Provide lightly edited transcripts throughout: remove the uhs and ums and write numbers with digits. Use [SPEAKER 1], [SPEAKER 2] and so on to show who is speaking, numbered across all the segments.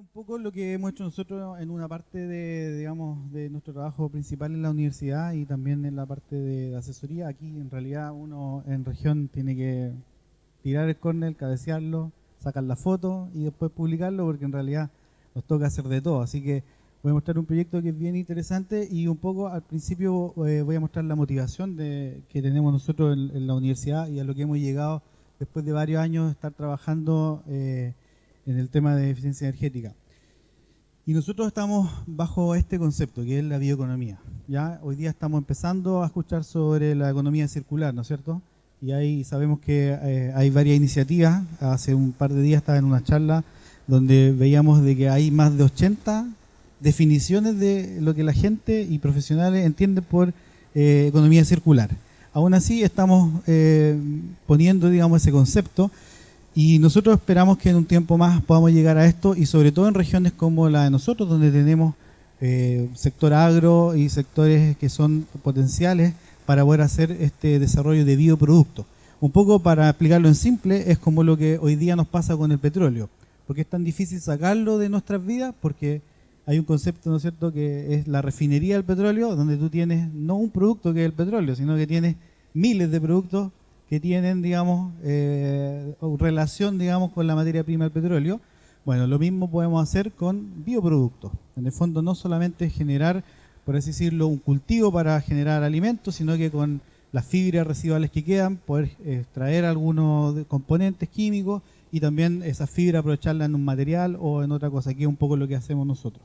[SPEAKER 1] un poco lo que hemos hecho nosotros en una parte de, digamos, de nuestro trabajo principal en la universidad y también en la parte de asesoría. Aquí en realidad uno en región tiene que tirar el córner, cabecearlo, sacar la foto y después publicarlo porque en realidad nos toca hacer de todo. Así que voy a mostrar un proyecto que es bien interesante y un poco al principio voy a mostrar la motivación que tenemos nosotros en la universidad y a lo que hemos llegado después de varios años de estar trabajando en el tema de eficiencia energética. Y nosotros estamos bajo este concepto, que es la bioeconomía. ¿Ya? Hoy día estamos empezando a escuchar sobre la economía circular, ¿no es cierto? Y ahí sabemos que hay varias iniciativas. Hace un par de días estaba en una charla donde veíamos de que hay más de 80 definiciones de lo que la gente y profesionales entienden por economía circular. Aún así estamos poniendo, digamos, ese concepto. Y nosotros esperamos que en un tiempo más podamos llegar a esto y sobre todo en regiones como la de nosotros, donde tenemos sector agro y sectores que son potenciales para poder hacer este desarrollo de bioproductos. Un poco para explicarlo en simple, es como lo que hoy día nos pasa con el petróleo. Porque es tan difícil sacarlo de nuestras vidas, porque hay un concepto, ¿no es cierto?, que es la refinería del petróleo, donde tú tienes no un producto que es el petróleo, sino que tienes miles de productos que tienen, digamos, relación, digamos, con la materia prima del petróleo. Bueno, lo mismo podemos hacer con bioproductos. En el fondo no solamente generar, por así decirlo, un cultivo para generar alimentos, sino que con las fibras residuales que quedan, poder extraer algunos componentes químicos y también esa fibra aprovecharla en un material o en otra cosa, que es un poco lo que hacemos nosotros.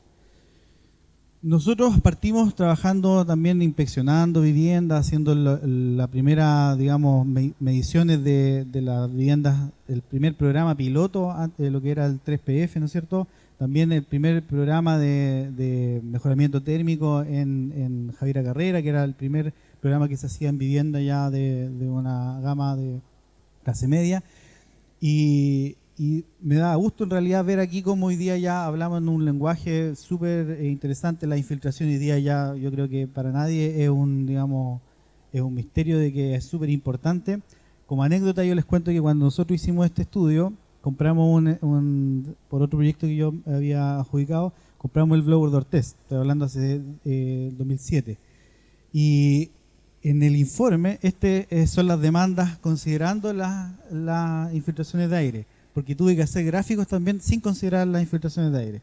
[SPEAKER 1] Nosotros partimos trabajando también inspeccionando viviendas, haciendo la primera, digamos, mediciones de las viviendas, el primer programa piloto antes de lo que era el 3PF, ¿no es cierto? También el primer programa de mejoramiento térmico en Javiera Carrera, que era el primer programa que se hacía en vivienda ya de una gama de clase media. Y me da gusto en realidad ver aquí cómo hoy día ya hablamos en un lenguaje súper interesante. La infiltración hoy día ya yo creo que para nadie es un, digamos, es un misterio de que es súper importante. Como anécdota yo les cuento que cuando nosotros hicimos este estudio, compramos por otro proyecto que yo había adjudicado, compramos el blower de Ortez, estoy hablando hace 2007. Y en el informe, son las demandas considerando las infiltraciones de aire, porque tuve que hacer gráficos también sin considerar las infiltraciones de aire.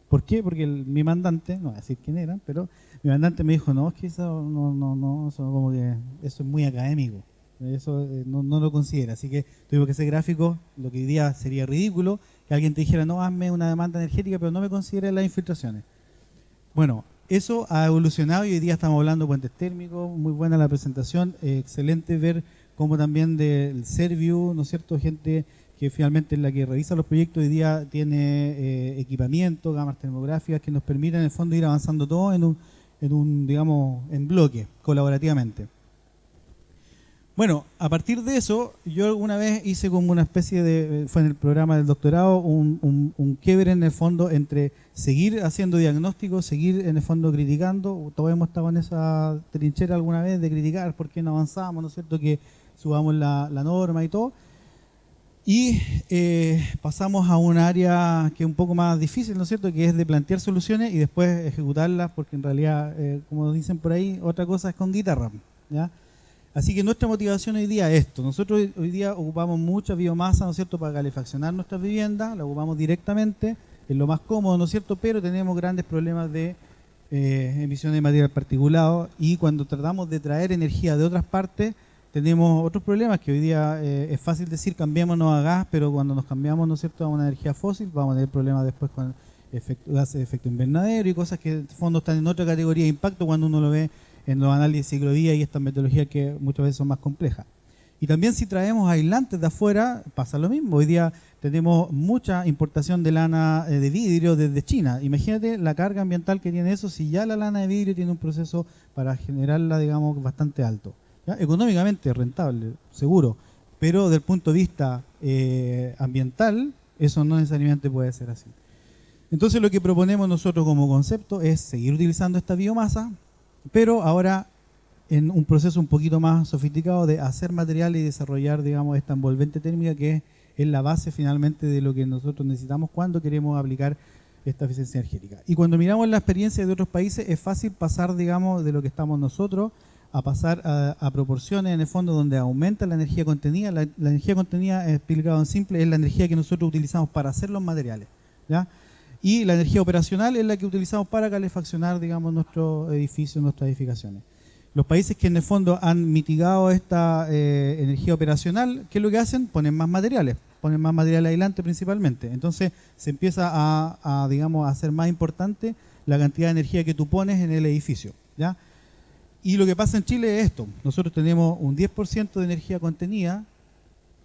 [SPEAKER 1] ¿Por qué? Porque mi mandante, no voy a decir quién era, pero mi mandante me dijo, no, es que eso no, eso como que eso es muy académico, eso no lo considera. Así que tuve que hacer gráficos, lo que hoy día sería ridículo, que alguien te dijera, no, hazme una demanda energética, pero no me considere las infiltraciones. Bueno, eso ha evolucionado y hoy día estamos hablando de puentes térmicos, muy buena la presentación, excelente ver cómo también del Serviu, ¿no es cierto?, gente que finalmente es la que revisa los proyectos, hoy día tiene equipamiento, gamas termográficas que nos permiten en el fondo ir avanzando todo en un digamos, en bloque, colaborativamente. Bueno, a partir de eso, yo alguna vez hice como una especie de, fue en el programa del doctorado, un quiebre en el fondo entre seguir haciendo diagnósticos, seguir en el fondo criticando. Todos hemos estado en esa trinchera alguna vez de criticar por qué no avanzamos, ¿no es cierto?, que subamos la norma y todo. Y pasamos a un área que es un poco más difícil, ¿no es cierto?, que es de plantear soluciones y después ejecutarlas, porque en realidad, como dicen por ahí, otra cosa es con guitarra, ¿ya? Así que nuestra motivación hoy día es esto. Nosotros hoy día ocupamos mucha biomasa, ¿no es cierto?, para calefaccionar nuestras viviendas, la ocupamos directamente, es lo más cómodo, ¿no es cierto?, pero tenemos grandes problemas de emisión de material particulado y cuando tratamos de traer energía de otras partes, tenemos otros problemas que hoy día es fácil decir cambiémonos a gas, pero cuando nos cambiamos, ¿no es cierto?, a una energía fósil, vamos a tener problemas después con gases de efecto invernadero y cosas que en el fondo están en otra categoría de impacto cuando uno lo ve en los análisis de ciclovía y estas metodologías que muchas veces son más complejas. Y también si traemos aislantes de afuera, pasa lo mismo. Hoy día tenemos mucha importación de lana de vidrio desde China. Imagínate la carga ambiental que tiene eso si ya la lana de vidrio tiene un proceso para generarla, digamos, bastante alto. ¿Ya? Económicamente rentable, seguro, pero desde el punto de vista ambiental, eso no necesariamente puede ser así. Entonces lo que proponemos nosotros como concepto es seguir utilizando esta biomasa, pero ahora en un proceso un poquito más sofisticado de hacer material y desarrollar, digamos, esta envolvente térmica que es la base finalmente de lo que nosotros necesitamos cuando queremos aplicar esta eficiencia energética. Y cuando miramos la experiencia de otros países, es fácil pasar, digamos, de lo que estamos nosotros a pasar a proporciones, en el fondo, donde aumenta la energía contenida. La energía contenida, explicado en simple, es la energía que nosotros utilizamos para hacer los materiales, ¿ya? Y la energía operacional es la que utilizamos para calefaccionar, digamos, nuestros edificios, nuestras edificaciones. Los países que en el fondo han mitigado esta energía operacional, ¿qué es lo que hacen? Ponen más material aislante principalmente. Entonces se empieza digamos, a hacer más importante la cantidad de energía que tú pones en el edificio, ¿ya? Y lo que pasa en Chile es esto: nosotros tenemos un 10% de energía contenida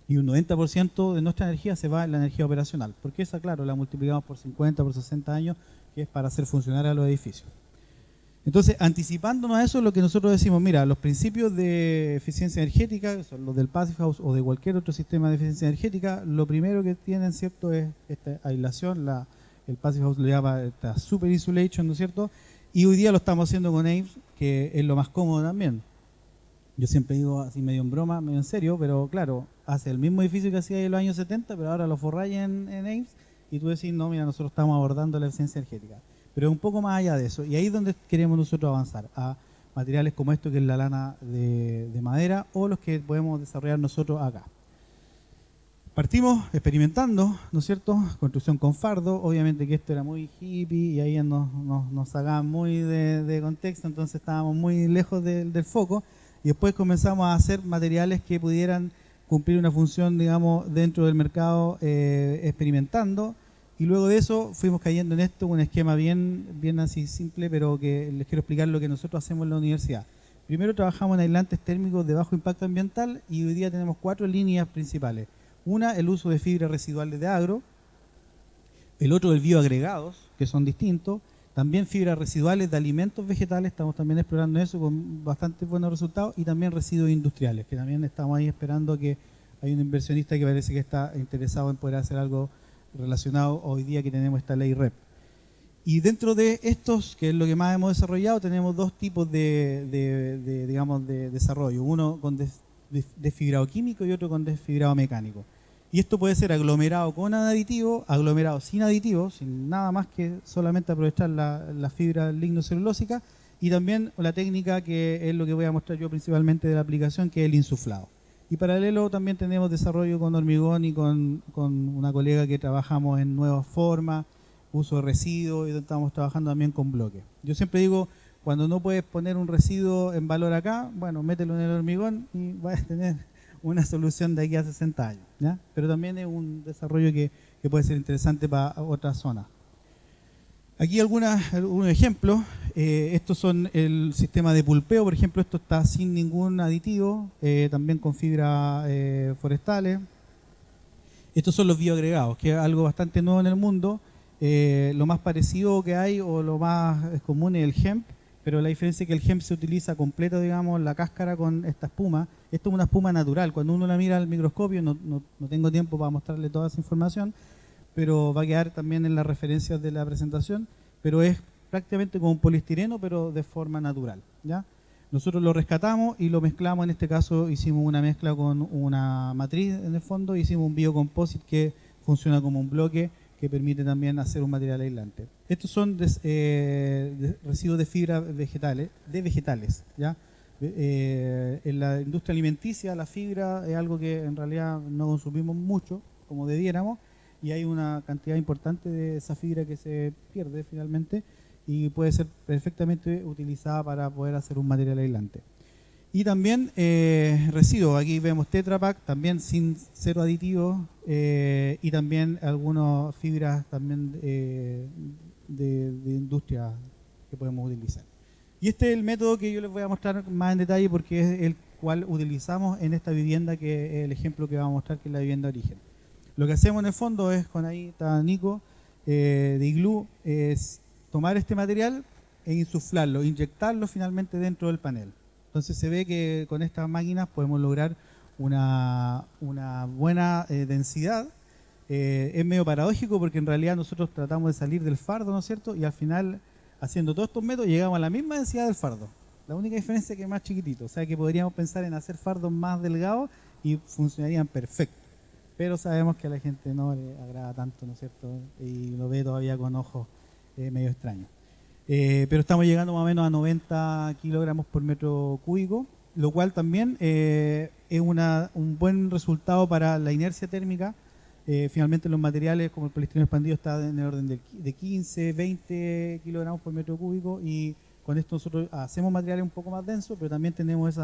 [SPEAKER 1] y un 90% de nuestra energía se va en la energía operacional, porque esa, claro, la multiplicamos por 50, por 60 años, que es para hacer funcionar a los edificios. Entonces, anticipándonos a eso, lo que nosotros decimos, mira, los principios de eficiencia energética, son los del Passive House o de cualquier otro sistema de eficiencia energética, lo primero que tienen, ¿cierto?, es esta aislación. El Passive House lo llama esta super insulation, ¿no es cierto? Y hoy día lo estamos haciendo con Ames, que es lo más cómodo también. Yo siempre digo así medio en broma, medio en serio, pero claro, hace el mismo edificio que hacía en los años 70, pero ahora lo forráis en Ames y tú decís, no, mira, nosotros estamos abordando la eficiencia energética. Pero un poco más allá de eso, y ahí es donde queremos nosotros avanzar, a materiales como esto, que es la lana de madera, o los que podemos desarrollar nosotros acá. Partimos experimentando, ¿no es cierto?, construcción con fardo. Obviamente que esto era muy hippie y ahí nos sacaban muy de contexto, entonces estábamos muy lejos del foco, y después comenzamos a hacer materiales que pudieran cumplir una función, digamos, dentro del mercado, experimentando. Y luego de eso fuimos cayendo en esto, un esquema bien así simple, pero que les quiero explicar lo que nosotros hacemos en la universidad. Primero trabajamos en aislantes térmicos de bajo impacto ambiental, y hoy día tenemos 4 líneas principales. Una, el uso de fibras residuales de agro. El otro, el bioagregados, que son distintos. También fibras residuales de alimentos vegetales, estamos también explorando eso con bastante buenos resultados. Y también residuos industriales, que también estamos ahí esperando que hay un inversionista que parece que está interesado en poder hacer algo relacionado hoy día que tenemos esta ley REP. Y dentro de estos, que es lo que más hemos desarrollado, tenemos dos tipos digamos, de desarrollo. Uno con desfibrado químico y otro con desfibrado mecánico. Y esto puede ser aglomerado con aditivo, aglomerado sin aditivo, sin nada más que solamente aprovechar la fibra lignocelulósica, y también la técnica que es lo que voy a mostrar yo principalmente de la aplicación, que es el insuflado. Y paralelo también tenemos desarrollo con hormigón y con una colega que trabajamos en nuevas formas, uso de residuos, y estamos trabajando también con bloques. Yo siempre digo, cuando no puedes poner un residuo en valor acá, bueno, mételo en el hormigón y vas a tener una solución de aquí a 60 años, ¿ya? Pero también es un desarrollo que puede ser interesante para otras zonas. Aquí algunos ejemplos. Estos son el sistema de pulpeo, por ejemplo. Esto está sin ningún aditivo, también con fibras forestales. Estos son los bioagregados, que es algo bastante nuevo en el mundo. Lo más parecido que hay, o lo más común, es el hemp, pero la diferencia es que el hemp se utiliza completo, digamos, la cáscara con esta espuma. Esto es una espuma natural. Cuando uno la mira al microscopio, no tengo tiempo para mostrarle toda esa información, pero va a quedar también en las referencias de la presentación, pero es prácticamente como un poliestireno, pero de forma natural, ¿ya? Nosotros lo rescatamos y lo mezclamos. En este caso hicimos una mezcla con una matriz en el fondo, hicimos un biocomposite que funciona como un bloque que permite también hacer un material aislante. Estos son residuos de fibra vegetales, ¿ya? En la industria alimenticia la fibra es algo que en realidad no consumimos mucho como debiéramos, y hay una cantidad importante de esa fibra que se pierde finalmente y puede ser perfectamente utilizada para poder hacer un material aislante. Y también residuos, aquí vemos Tetra Pak, también sin cero aditivos, y también algunas fibras también de industria que podemos utilizar. Y este es el método que yo les voy a mostrar más en detalle, porque es el cual utilizamos en esta vivienda, que es el ejemplo que vamos a mostrar, que es la vivienda de origen. Lo que hacemos en el fondo es, con ahí está Nico, de Igloo, es tomar este material e insuflarlo, inyectarlo finalmente dentro del panel. Entonces se ve que con estas máquinas podemos lograr una buena densidad. Es medio paradójico, porque en realidad nosotros tratamos de salir del fardo, ¿no es cierto? Y al final, haciendo todos estos métodos, llegamos a la misma densidad del fardo. La única diferencia es que es más chiquitito. O sea que podríamos pensar en hacer fardos más delgados y funcionarían perfecto. pero sabemos que a la gente no le agrada tanto, ¿no es cierto? Y lo ve todavía con ojos medio extraños. Pero estamos llegando más o menos a 90 kilogramos por metro cúbico, lo cual también es un buen resultado para la inercia térmica. Finalmente los materiales como el poliestireno expandido está en el orden de 15, 20 kilogramos por metro cúbico, y con esto nosotros hacemos materiales un poco más densos, pero también tenemos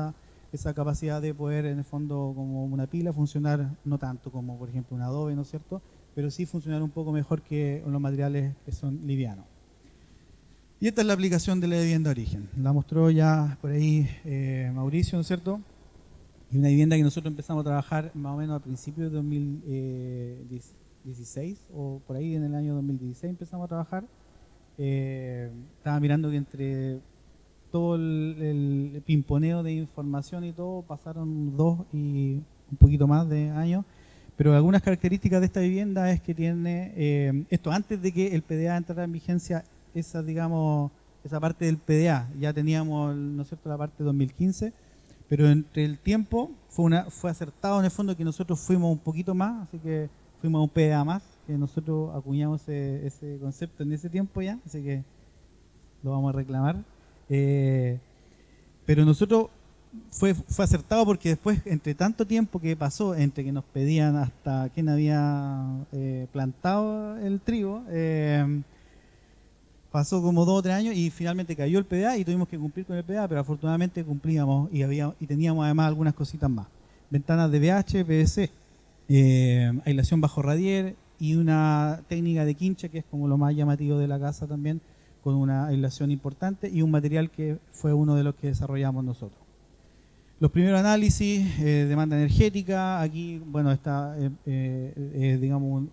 [SPEAKER 1] esa capacidad de poder, en el fondo, como una pila, funcionar no tanto como, por ejemplo, un adobe, ¿no es cierto?, pero sí funcionar un poco mejor que los materiales que son livianos. Y esta es la aplicación de la vivienda de origen. La mostró ya por ahí Mauricio, ¿no es cierto? Y una vivienda que nosotros empezamos a trabajar más o menos a principios de 2016, o por ahí en el año 2016 empezamos a trabajar. Estaba mirando que entre todo el pimponeo de información y todo, pasaron 2 y un poquito más de años, pero algunas características de esta vivienda es que tiene, esto antes de que el PDA entrara en vigencia, esa parte del PDA, ya teníamos, ¿no es cierto?, la parte 2015, pero entre el tiempo fue acertado en el fondo que nosotros fuimos un poquito más, así que fuimos a un PDA más, que nosotros acuñamos ese concepto en ese tiempo ya, así que lo vamos a reclamar. Pero nosotros fue acertado porque después, entre tanto tiempo que pasó, entre que nos pedían hasta quién había plantado el trigo, pasó como 2 o 3 años y finalmente cayó el PDA y tuvimos que cumplir con el PDA, pero afortunadamente cumplimos y teníamos además algunas cositas más. Ventanas de VH, PVC, aislación bajo radier y una técnica de quincha que es como lo más llamativo de la casa también, con una aislación importante y un material que fue uno de los que desarrollamos nosotros. Los primeros análisis, demanda energética, aquí, bueno, está, digamos,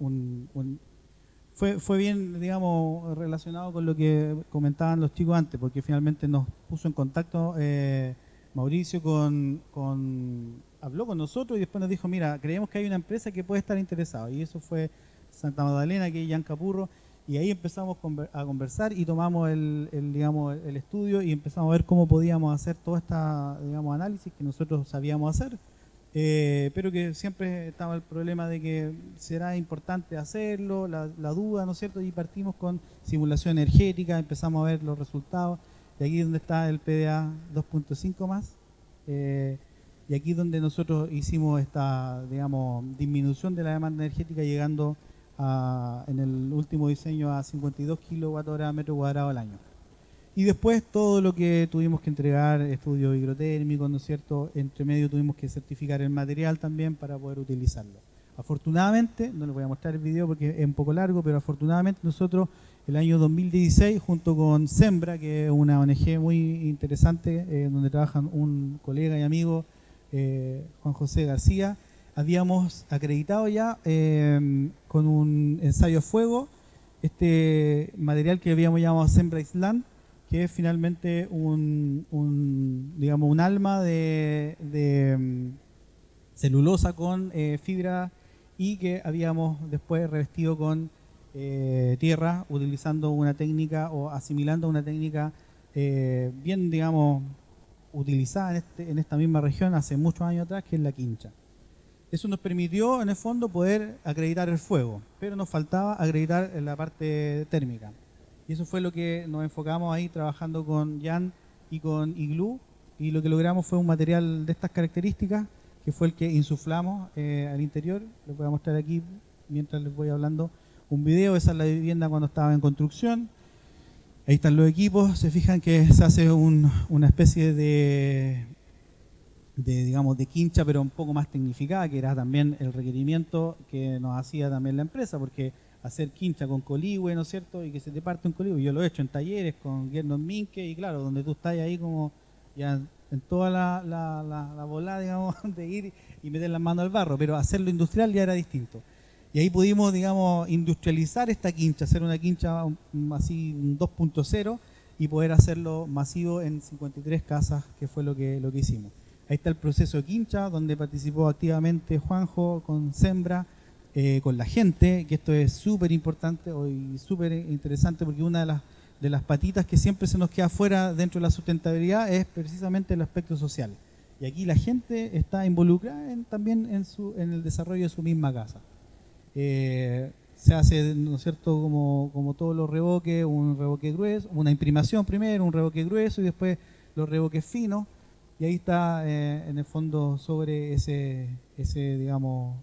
[SPEAKER 1] fue bien, digamos, relacionado con lo que comentaban los chicos antes, porque finalmente nos puso en contacto Mauricio habló con nosotros y después nos dijo, mira, creemos que hay una empresa que puede estar interesada, y eso fue Santa Magdalena, que es Jan Capurro, y ahí empezamos a conversar y tomamos digamos, el estudio y empezamos a ver cómo podíamos hacer todo este, digamos, análisis que nosotros sabíamos hacer, pero que siempre estaba el problema de que será importante hacerlo, la duda, ¿no es cierto? Y partimos con simulación energética, empezamos a ver los resultados, y aquí es donde está el PDA 2.5 más, y aquí es donde nosotros hicimos esta, digamos, disminución de la demanda energética, llegando en el último diseño a 52 kWh metro cuadrado al año. Y después todo lo que tuvimos que entregar, estudios hidrotérmicos, ¿no es cierto? Entre medio tuvimos que certificar el material también para poder utilizarlo. Afortunadamente, no les voy a mostrar el video porque es un poco largo, pero afortunadamente nosotros el año 2016, junto con Sembra, que es una ONG muy interesante, donde trabajan un colega y amigo, Juan José García, habíamos acreditado ya con un ensayo a fuego este material que habíamos llamado Sembra Island, que es finalmente digamos, un alma de celulosa con fibra, y que habíamos después revestido con tierra, utilizando una técnica o asimilando una técnica bien, digamos, utilizada en esta misma región hace muchos años atrás, que es la quincha. Eso nos permitió, en el fondo, poder acreditar el fuego, pero nos faltaba acreditar la parte térmica. Y eso fue lo que nos enfocamos ahí trabajando con Jan y con Igloo, y lo que logramos fue un material de estas características, que fue el que insuflamos al interior. Les voy a mostrar aquí, mientras les voy hablando, un video. Esa es la vivienda cuando estaba en construcción. Ahí están los equipos. Se fijan que se hace una especie digamos, de quincha, pero un poco más tecnificada, que era también el requerimiento que nos hacía también la empresa, porque hacer quincha con coligüe, ¿no es cierto?, y que se te parte un coligüe, yo lo he hecho en talleres con Gernot Minke, y claro, donde tú estás ahí como ya en toda la volada, digamos, de ir y meter las manos al barro, pero hacerlo industrial ya era distinto. Y ahí pudimos, digamos, industrializar esta quincha, hacer una quincha así 2.0 y poder hacerlo masivo en 53 casas, que fue lo que hicimos. Ahí está el proceso de quincha, donde participó activamente Juanjo con Sembra, con la gente, que esto es súper importante y súper interesante, porque una de las patitas que siempre se nos queda fuera dentro de la sustentabilidad es precisamente el aspecto social. Y aquí la gente está involucrada también en el desarrollo de su misma casa. Se hace, ¿no es cierto?, como todos los revoques, un revoque grueso, una imprimación primero, un revoque grueso y después los revoques finos. Y ahí está, en el fondo, sobre digamos,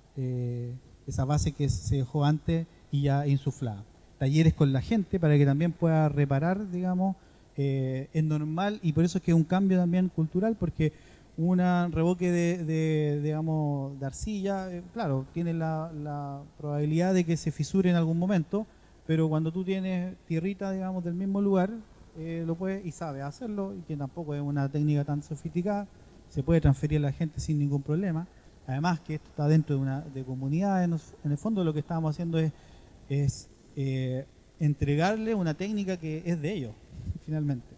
[SPEAKER 1] esa base que se dejó antes y ya insuflada. Talleres con la gente para que también pueda reparar, digamos, es normal, y por eso es que es un cambio también cultural, porque un revoque digamos, de arcilla, claro, tiene la probabilidad de que se fisure en algún momento, pero cuando tú tienes tierrita, digamos, del mismo lugar, lo puedes y sabes hacerlo, y que tampoco es una técnica tan sofisticada, se puede transferir a la gente sin ningún problema. Además que esto está dentro de comunidades, en el fondo lo que estamos haciendo es entregarle una técnica que es de ellos, finalmente,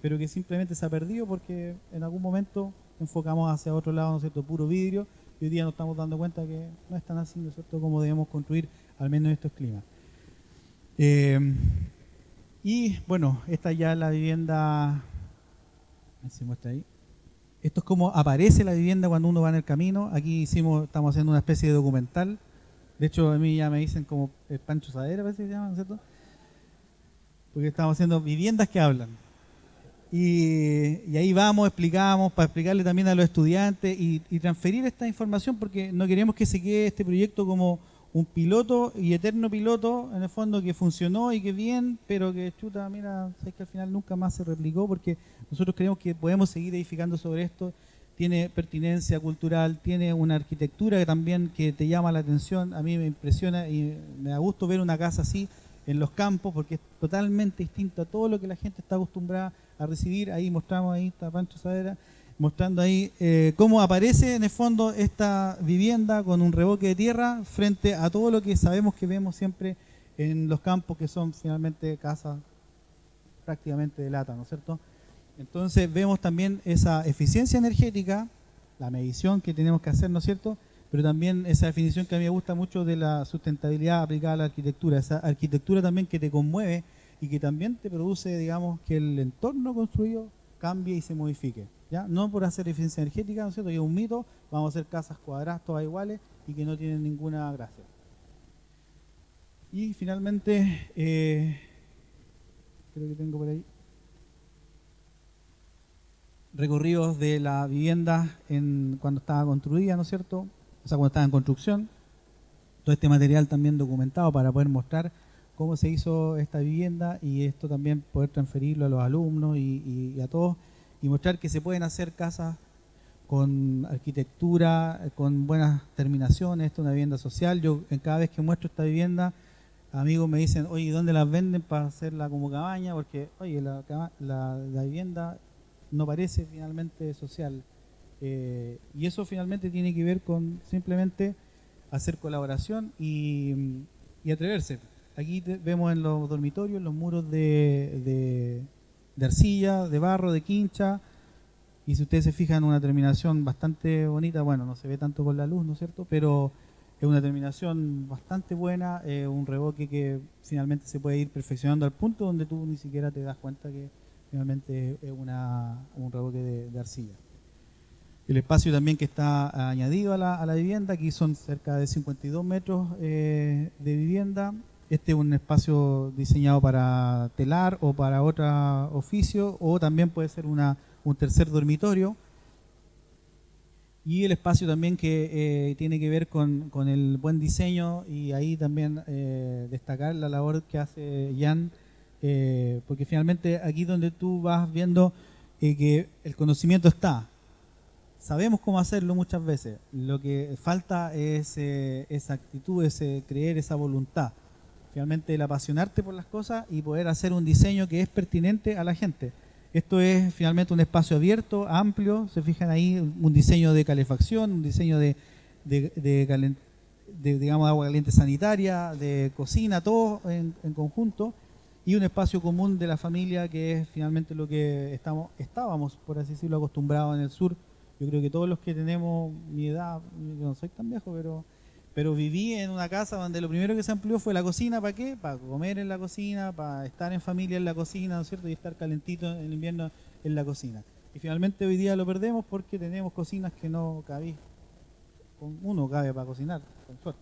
[SPEAKER 1] pero que simplemente se ha perdido porque en algún momento enfocamos hacia otro lado, ¿no es cierto?, puro vidrio, y hoy día nos estamos dando cuenta que no es tan así, ¿no es cierto?, como debemos construir, al menos en estos climas. Y bueno, esta ya es la vivienda, a ver si muestra ahí. Esto es como aparece la vivienda cuando uno va en el camino. Aquí estamos haciendo una especie de documental. De hecho, a mí ya me dicen como el Pancho Sadera, parece que se llama, ¿no es cierto? Porque estamos haciendo viviendas que hablan. Y ahí vamos, explicamos, para explicarle también a los estudiantes y transferir esta información, porque no queremos que se quede este proyecto como un piloto y eterno piloto, en el fondo, que funcionó y que bien, pero que chuta, mira, sabes que al final nunca más se replicó, porque nosotros creemos que podemos seguir edificando sobre esto. Tiene pertinencia cultural, tiene una arquitectura que también que te llama la atención. A mí me impresiona y me da gusto ver una casa así en los campos, porque es totalmente distinto a todo lo que la gente está acostumbrada a recibir. Ahí mostramos, ahí está Pancho Sadera, mostrando ahí cómo aparece en el fondo esta vivienda con un revoque de tierra frente a todo lo que sabemos que vemos siempre en los campos, que son finalmente casas prácticamente de lata, ¿no es cierto? Entonces vemos también esa eficiencia energética, la medición que tenemos que hacer, ¿no es cierto?, pero también esa definición que a mí me gusta mucho de la sustentabilidad aplicada a la arquitectura, esa arquitectura también que te conmueve y que también te produce, digamos, que el entorno construido cambie y se modifique, ¿ya? No por hacer eficiencia energética, ¿no es cierto?, y es un mito, vamos a hacer casas cuadradas todas iguales y que no tienen ninguna gracia. Y finalmente, creo que tengo por ahí, recorridos de la vivienda cuando estaba construida, ¿no es cierto?, o sea, cuando estaba en construcción, todo este material también documentado para poder mostrar cómo se hizo esta vivienda, y esto también poder transferirlo a los alumnos y a todos, y mostrar que se pueden hacer casas con arquitectura, con buenas terminaciones. Esto es una vivienda social. Yo cada vez que muestro esta vivienda, amigos me dicen, oye, ¿dónde las venden para hacerla como cabaña? Porque, oye, la vivienda no parece finalmente social. Y eso finalmente tiene que ver con simplemente hacer colaboración y atreverse. Aquí vemos en los dormitorios los muros de arcilla, de barro, de quincha, y si ustedes se fijan, una terminación bastante bonita. Bueno, no se ve tanto con la luz, ¿no es cierto?, pero es una terminación bastante buena, un revoque que finalmente se puede ir perfeccionando al punto donde tú ni siquiera te das cuenta que finalmente es un revoque de arcilla. El espacio también que está añadido a la vivienda, aquí son cerca de 52 metros de vivienda. Este es un espacio diseñado para telar o para otro oficio, o también puede ser un tercer dormitorio. Y el espacio también que tiene que ver con el buen diseño, y ahí también destacar la labor que hace Jan, porque finalmente aquí donde tú vas viendo que el conocimiento está. Sabemos cómo hacerlo muchas veces, lo que falta es esa actitud, ese creer, esa voluntad. Finalmente el apasionarte por las cosas y poder hacer un diseño que es pertinente a la gente. Esto es finalmente un espacio abierto, amplio, se fijan ahí, un diseño de calefacción, un diseño de digamos, agua caliente sanitaria, de cocina, todo en conjunto, y un espacio común de la familia, que es finalmente lo que estábamos, por así decirlo, acostumbrados en el sur. Yo creo que todos los que tenemos mi edad, yo no soy tan viejo, pero viví en una casa donde lo primero que se amplió fue la cocina. ¿Para qué? Para comer en la cocina, para estar en familia en la cocina, ¿no es cierto?, y estar calentito en invierno en la cocina. Y finalmente hoy día lo perdemos porque tenemos cocinas que no cabí, con uno cabe para cocinar, con suerte.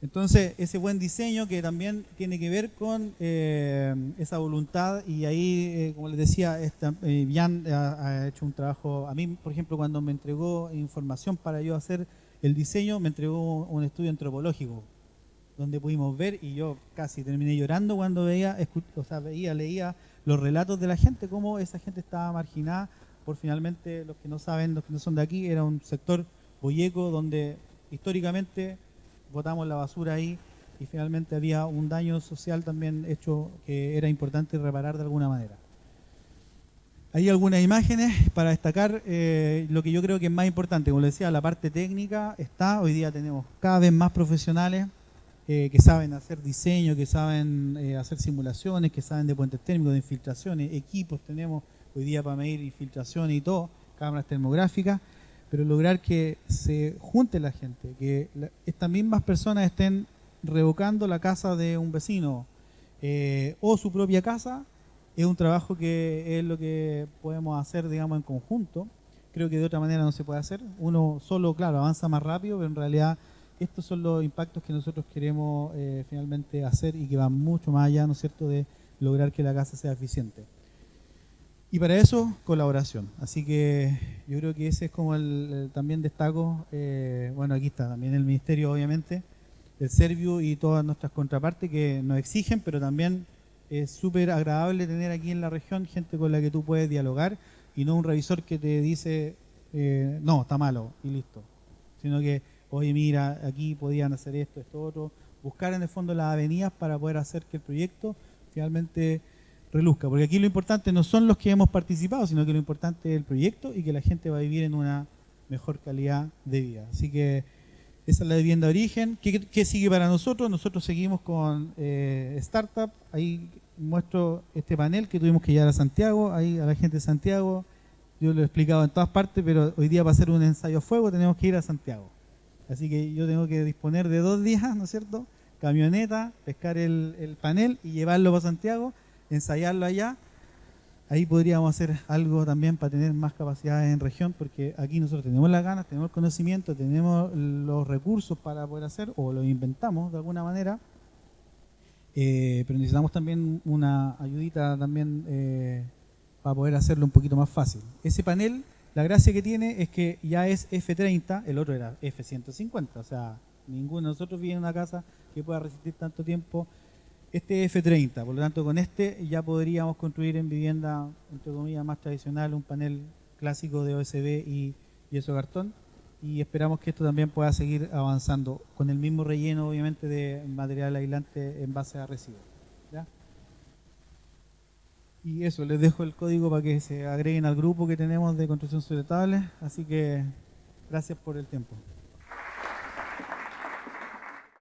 [SPEAKER 1] Entonces, ese buen diseño que también tiene que ver con esa voluntad, y ahí, como les decía, Jan ha hecho un trabajo. A mí, por ejemplo, cuando me entregó información para yo hacer el diseño, me entregó un estudio antropológico, donde pudimos ver, y yo casi terminé llorando cuando leía los relatos de la gente, cómo esa gente estaba marginada por, finalmente, los que no saben, los que no son de aquí, era un sector boyeco donde históricamente botamos la basura ahí, y finalmente había un daño social también hecho que era importante reparar de alguna manera. Hay algunas imágenes para destacar lo que yo creo que es más importante. Como les decía, la parte técnica está. Hoy día tenemos cada vez más profesionales que saben hacer diseño, que saben hacer simulaciones, que saben de puentes térmicos, de infiltraciones, equipos tenemos hoy día para medir infiltraciones y todo, cámaras termográficas, pero lograr que se junte la gente, que estas mismas personas estén revocando la casa de un vecino o su propia casa, es un trabajo que es lo que podemos hacer, digamos, en conjunto. Creo que de otra manera no se puede hacer. Uno solo, claro, avanza más rápido, pero en realidad estos son los impactos que nosotros queremos finalmente hacer, y que van mucho más allá, ¿no es cierto?, de lograr que la casa sea eficiente. Y para eso, colaboración. Así que yo creo que ese es como también destaco, bueno, aquí está también el Ministerio, obviamente, el Serviu y todas nuestras contrapartes que nos exigen, pero también es súper agradable tener aquí en la región gente con la que tú puedes dialogar, y no un revisor que te dice, no, está malo, y listo. Sino que, oye, mira, aquí podían hacer esto, esto, otro. Buscar en el fondo las avenidas para poder hacer que el proyecto finalmente reluzca. Porque aquí lo importante no son los que hemos participado, sino que lo importante es el proyecto y que la gente va a vivir en una mejor calidad de vida. Así que esa es la vivienda de origen. ¿Qué sigue para nosotros? Nosotros seguimos con Startup. Ahí muestro este panel que tuvimos que llevar a Santiago, ahí a la gente de Santiago. Yo lo he explicado en todas partes, pero hoy día para hacer un ensayo a fuego tenemos que ir a Santiago. Así que yo tengo que disponer de 2 días, ¿no es cierto? Camioneta, pescar el panel y llevarlo para Santiago, ensayarlo allá. Ahí podríamos hacer algo también para tener más capacidades en región, porque aquí nosotros tenemos las ganas, tenemos el conocimiento, tenemos los recursos para poder hacer, o los inventamos de alguna manera, pero necesitamos también una ayudita también para poder hacerlo un poquito más fácil. Ese panel, la gracia que tiene es que ya es F30, el otro era F150, o sea, ninguno de nosotros vive en una casa que pueda resistir tanto tiempo. Este es F30, por lo tanto con este ya podríamos construir en vivienda, entre comillas, más tradicional, un panel clásico de OSB y yeso cartón, y esperamos que esto también pueda seguir avanzando con el mismo relleno, obviamente, de material aislante en base a residuos. ¿Ya? Y eso, les dejo el código para que se agreguen al grupo que tenemos de construcción sustentable, así que gracias por el tiempo.